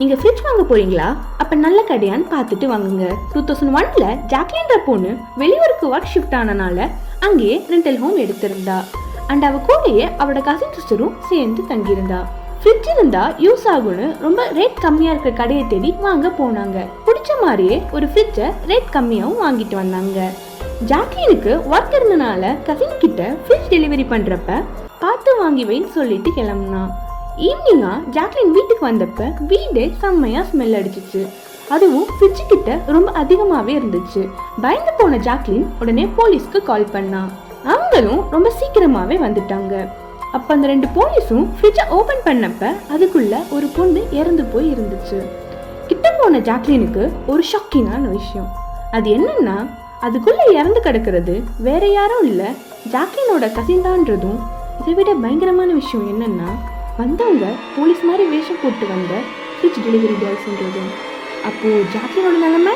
நீங்க ஃப்ரிட்ஜ் வாங்க போறீங்களா? அப்ப நல்ல கடையான்னு பார்த்துட்டு வாங்குங்க. 2001ல ஜாக்லின்ற பொண்ணு வெளியூருக்கு ஒர்க் ஷிஃப்ட் ஆனனால அங்கேயே ரெண்டல் ஹோம் எடுத்திருந்தா. அண்ட் அவ கூடயே அவளோட கசின் சிஸ்டரும் சேர்ந்து தங்கியிருந்தா. ஃப்ரிட்ஜ் இருந்தா யூஸ் ஆகும்னு ரொம்ப ரேட் கம்மியா இருக்கிற கடையை தேடி வாங்க போனாங்க. பிடிச்ச மாதிரியே ஒரு ஃப்ரிட்ஜை ரேட் கம்மியாகவும் வாங்கிட்டு வந்தாங்க. ஜாக்லினுக்கு ஒர்க் இருந்தனால கசின் கிட்ட ஃப்ரிட்ஜ் டெலிவரி பண்றப்ப பார்த்து வாங்கி வைன்னு சொல்லிட்டு கிளம்புனா. ஈவினிங்கா ஜாக்லின் வீட்டுக்கு வந்தப்ப வீடே செம்மையா ஸ்மெல் அடிச்சிச்சு. அதுவும் ஃப்ரிட்ஜ் கிட்ட ரொம்ப அதிகமாவே இருந்துச்சு. பயந்து போன ஜாக்லின் உடனே போலீஸ்க்கு கால் பண்ணா. அவங்களும் ரொம்ப சீக்கிரமாவே வந்துட்டாங்க. அப்ப அந்த 2 போலீஸும் ஃப்ரிட்ஜை ஓபன் பண்ணப்ப அதுக்குள்ள ஒரு பொண்ணு இறந்து போய் இருந்துச்சு. கிட்ட போன ஜாக்லினுக்கு ஒரு ஷாக்கிங்கான விஷயம். அது என்னன்னா, அதுக்குள்ள இறந்து கிடக்கிறது வேற யாரும் இல்ல, ஜாக்லினோட கசின் தான்றதும். இதை விட பயங்கரமான விஷயம் என்னன்னா, வந்தவங்க போலீஸ் மாதிரி வேஷம் போட்டு வந்த ஃப்ரிட்ஜ் டெலிவரி பாய்ஸ்ன்றதும். அப்போ ஜாக்லினோட நிலைமை